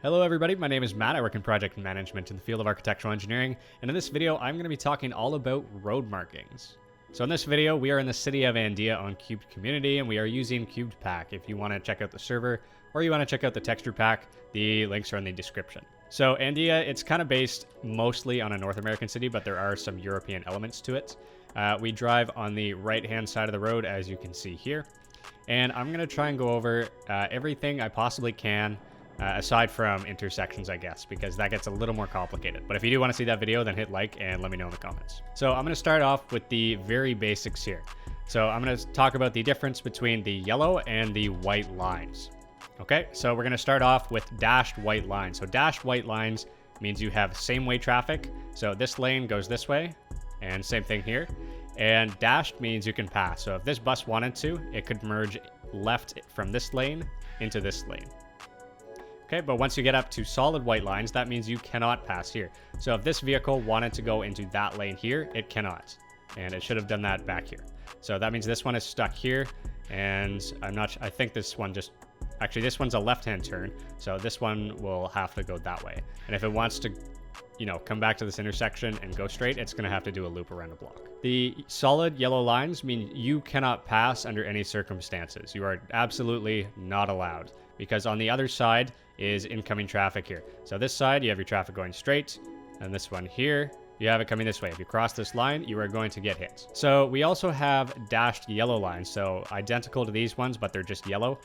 Hello everybody, my name is Matt. I work in project management in the field of architectural engineering, and in this video I'm going to be talking all about road markings. So in this video we are in the city of Andea on Cubed Community, and we are using Cubed Pack. If you want to check out the server or you want to check out the texture pack, the links are in the description. So Andea, it's kind of based mostly on a North American city, but there are some European elements to it. We drive on the right hand side of the road, as you can see here, and I'm going to try and go over everything I possibly can. Aside from intersections, I guess, because that gets a little more complicated. But if you do want to see that video, then hit like and let me know in the comments. So I'm going to start off with the very basics here. So I'm going to talk about the difference between the yellow and the white lines. Okay, so we're going to start off with dashed white lines. So dashed white lines means you have same way traffic. So this lane goes this way, and same thing here. And dashed means you can pass. So if this bus wanted to, it could merge left from this lane into this lane. Okay, but once you get up to solid white lines, that means you cannot pass here. So if this vehicle wanted to go into that lane here, it cannot. And it should have done that back here. So that means this one is stuck here. And I think this one actually this one's a left-hand turn. So this one will have to go that way. And if it wants to, come back to this intersection and go straight, it's going to have to do a loop around the block. The solid yellow lines mean you cannot pass under any circumstances. You are absolutely not allowed, because on the other side is incoming traffic here. So this side, you have your traffic going straight, and this one here, you have it coming this way. If you cross this line, you are going to get hit. So we also have dashed yellow lines, so identical to these ones, but they're just yellow.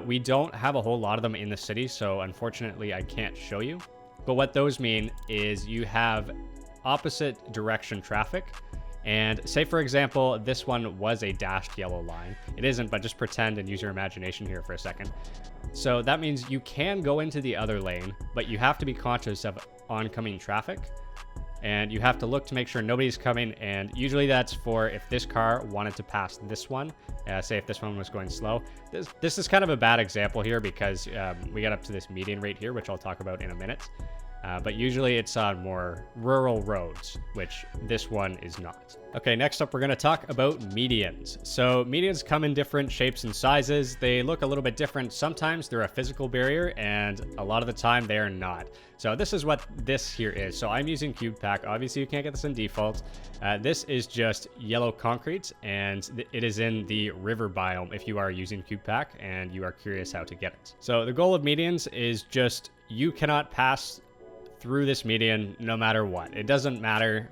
We don't have a whole lot of them in the city, so unfortunately I can't show you. But what those mean is you have opposite direction traffic. And say, for example, this one was a dashed yellow line. It isn't, but just pretend and use your imagination here for a second. So that means you can go into the other lane, but you have to be conscious of oncoming traffic. And you have to look to make sure nobody's coming. And usually that's for if this car wanted to pass this one. Say if this one was going slow. This is kind of a bad example here because we got up to this median rate here, which I'll talk about in a minute. But usually it's on more rural roads, which this one is not. Okay, next up we're going to talk about medians. So medians come in different shapes and sizes. They look a little bit different. Sometimes they're a physical barrier, and a lot of the time they are not. So this is what this here is. So I'm using Cubed Pack. Obviously you can't get this in default. This is just yellow concrete, and it is in the river biome if you are using Cubed Pack and you are curious how to get it. So the goal of medians is just you cannot pass through this median no matter what. It doesn't matter,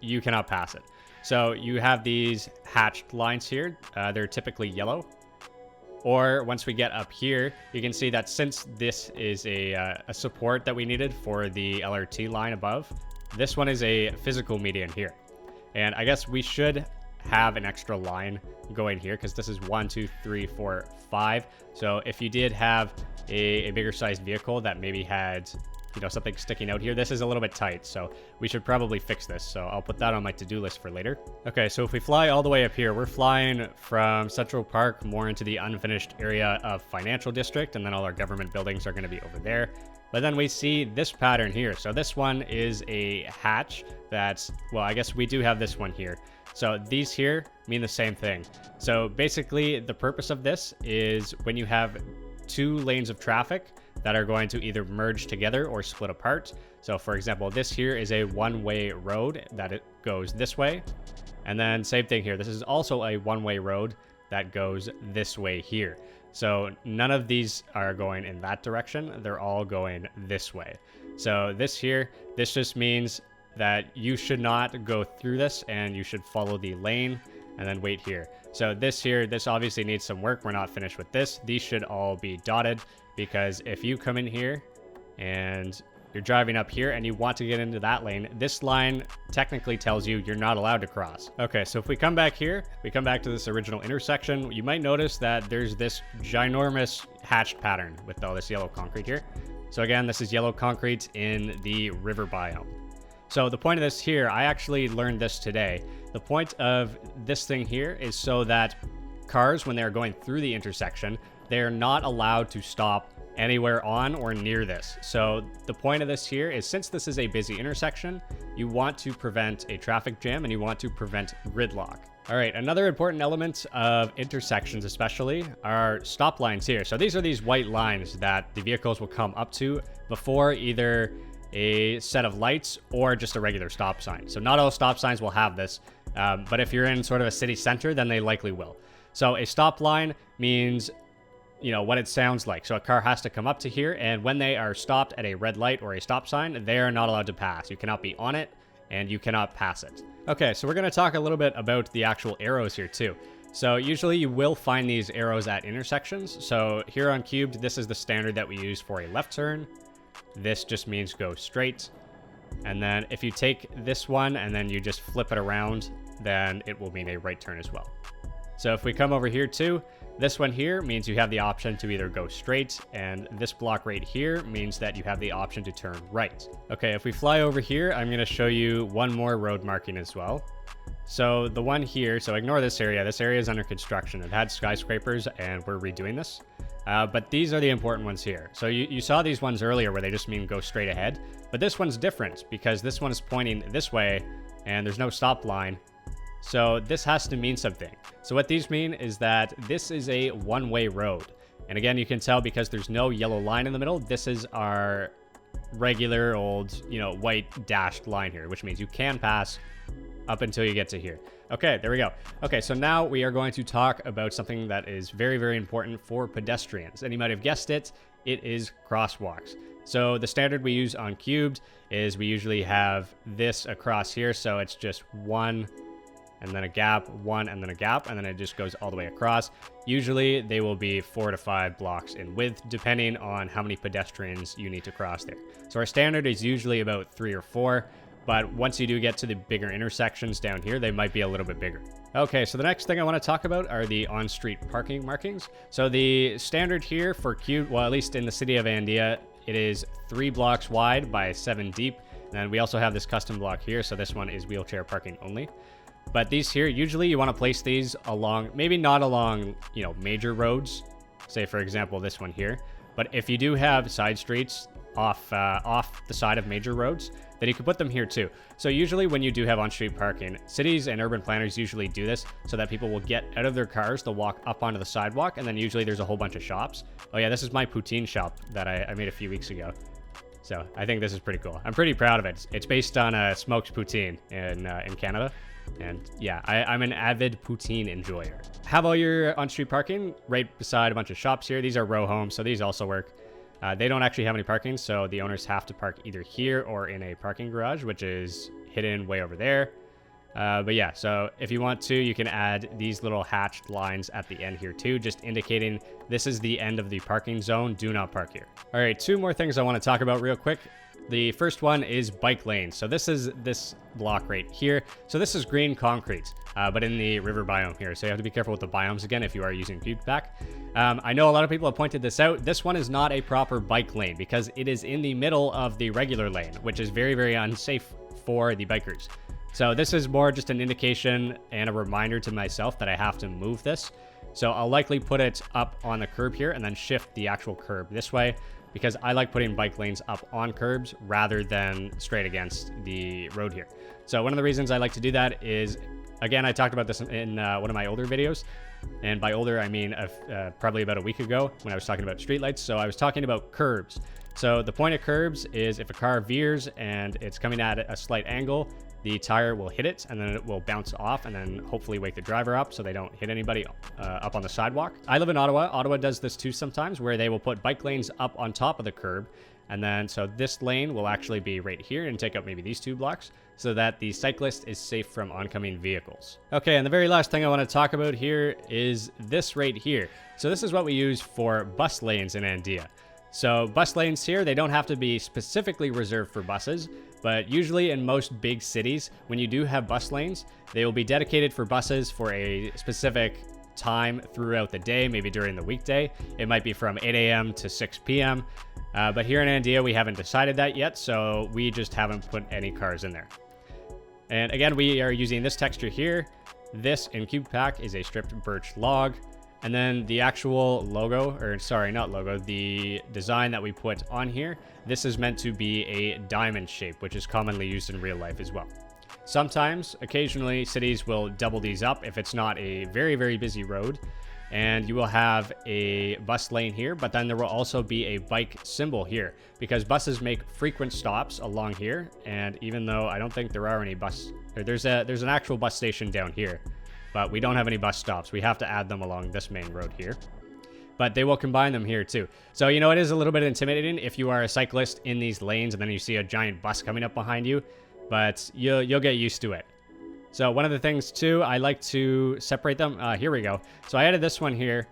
you cannot pass it. So you have these hatched lines here. They're typically yellow. Or once we get up here, you can see that since this is a support that we needed for the LRT line above, this one is a physical median here. And I guess we should have an extra line going here because this is 1, 2, 3, 4, 5. So if you did have a bigger sized vehicle that maybe had something sticking out here, this is a little bit tight, so we should probably fix this. So I'll put that on my to-do list for later. Okay, so if we fly all the way up here, we're flying from Central Park more into the unfinished area of Financial District, and then all our government buildings are going to be over there. But then we see this pattern here. So this one is a hatch that's, well, I guess we do have this one here. So these here mean the same thing. So basically the purpose of this is when you have two lanes of traffic that are going to either merge together or split apart. So for example, this here is a one-way road that it goes this way. And then same thing here. This is also a one-way road that goes this way here. So none of these are going in that direction. They're all going this way. So this here, this just means that you should not go through this and you should follow the lane and then wait here. So this here, this obviously needs some work. We're not finished with this. These should all be dotted, because if you come in here and you're driving up here and you want to get into that lane, this line technically tells you you're not allowed to cross. Okay, so if we come back here, we come back to this original intersection, you might notice that there's this ginormous hatched pattern with all this yellow concrete here. So again, this is yellow concrete in the river biome. So the point of this here, I actually learned this today. The point of this thing here is so that cars, when they're going through the intersection, they're not allowed to stop anywhere on or near this. So the point of this here is, since this is a busy intersection, you want to prevent a traffic jam and you want to prevent gridlock. All right, another important element of intersections especially are stop lines here. So these are these white lines that the vehicles will come up to before either a set of lights or just a regular stop sign. So not all stop signs will have this, but if you're in sort of a city center, then they likely will. So a stop line means, you know, what it sounds like. So a car has to come up to here, and when they are stopped at a red light or a stop sign, they are not allowed to pass. You cannot be on it, and you cannot pass it. Okay, so we're going to talk a little bit about the actual arrows here too. So usually you will find these arrows at intersections. So here on Cubed, this is the standard that we use for a left turn. This just means go straight. And then if you take this one and then you just flip it around, then it will mean a right turn as well. So if we come over here too, this one here means you have the option to either go straight, and this block right here means that you have the option to turn right. Okay, if we fly over here, I'm going to show you one more road marking as well. So the one here, so ignore this area. This area is under construction. It had skyscrapers and we're redoing this. But these are the important ones here. So you saw these ones earlier where they just mean go straight ahead. But this one's different because this one is pointing this way and there's no stop line. So this has to mean something. So what these mean is that this is a one-way road. And again, you can tell because there's no yellow line in the middle. This is our regular old, you know, white dashed line here, which means you can pass up until you get to here. Okay, there we go. Okay, so now we are going to talk about something that is very, very important for pedestrians. And you might have guessed it, it is crosswalks. So the standard we use on Cubed is we usually have this across here. So it's just one and then a gap, one and then a gap, and then it just goes all the way across. Usually they will be 4 to 5 blocks in width, depending on how many pedestrians you need to cross there. So our standard is usually about 3 or 4, but once you do get to the bigger intersections down here, they might be a little bit bigger. Okay, so the next thing I want to talk about are the on-street parking markings. So the standard here for Cubed, well, at least in the city of Andia, it is 3 blocks wide by 7 deep. And then we also have this custom block here, so this one is wheelchair parking only. But these here, usually you want to place these along, maybe not along, you know, major roads. Say, for example, this one here. But if you do have side streets off the side of major roads, then you can put them here too. So usually when you do have on-street parking, cities and urban planners usually do this so that people will get out of their cars, they'll walk up onto the sidewalk, and then usually there's a whole bunch of shops. Oh yeah, this is my poutine shop that I made a few weeks ago. So I think this is pretty cool. I'm pretty proud of it. It's based on smoked poutine in Canada. And yeah, I'm an avid poutine enjoyer. Have all your on-street parking right beside a bunch of shops here. These are row homes, so these also work. They don't actually have any parking, so the owners have to park either here or in a parking garage, which is hidden way over there. But yeah, so if you want to, you can add these little hatched lines at the end here too, just indicating this is the end of the parking zone. Do not park here. All right, 2 more things I want to talk about real quick. The first one is bike lanes. So this is this block right here. So this is green concrete, but in the river biome here. So you have to be careful with the biomes again if you are using CubedPack. I know a lot of people have pointed this out. This one is not a proper bike lane because it is in the middle of the regular lane, which is very, very unsafe for the bikers. So this is more just an indication and a reminder to myself that I have to move this. So I'll likely put it up on the curb here and then shift the actual curb this way, because I like putting bike lanes up on curbs rather than straight against the road here. So one of the reasons I like to do that is, again, I talked about this in one of my older videos. And by older, I mean probably about a week ago when I was talking about streetlights. So I was talking about curbs. So the point of curbs is if a car veers and it's coming at a slight angle, the tire will hit it and then it will bounce off and then hopefully wake the driver up so they don't hit anybody up on the sidewalk. I live in Ottawa. Ottawa does this too sometimes, where they will put bike lanes up on top of the curb. And then so this lane will actually be right here and take up maybe these 2 blocks so that the cyclist is safe from oncoming vehicles. Okay, and the very last thing I want to talk about here is this right here. So this is what we use for bus lanes in Andia. So bus lanes here, they don't have to be specifically reserved for buses, but usually in most big cities, when you do have bus lanes, they will be dedicated for buses for a specific time throughout the day, maybe during the weekday. It might be from 8 a.m. to 6 p.m. But here in Andia, we haven't decided that yet, so we just haven't put any cars in there. And again, we are using this texture here. This in CubedPack is a stripped birch log. And then the actual logo, or sorry, not logo, the design that we put on here, this is meant to be a diamond shape, which is commonly used in real life as well. Sometimes, occasionally, cities will double these up if it's not a very, very busy road. And you will have a bus lane here, but then there will also be a bike symbol here because buses make frequent stops along here. And even though I don't think there are any there's an actual bus station down here, but we don't have any bus stops. We have to add them along this main road here. But they will combine them here too. So, you know, it is a little bit intimidating if you are a cyclist in these lanes and then you see a giant bus coming up behind you, but you'll get used to it. So one of the things too, I like to separate them. Here we go. So I added this one here.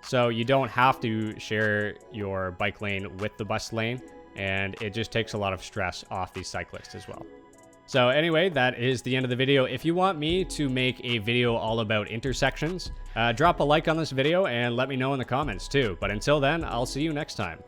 So you don't have to share your bike lane with the bus lane. And it just takes a lot of stress off these cyclists as well. So anyway, that is the end of the video. If you want me to make a video all about intersections, drop a like on this video and let me know in the comments too. But until then, I'll see you next time.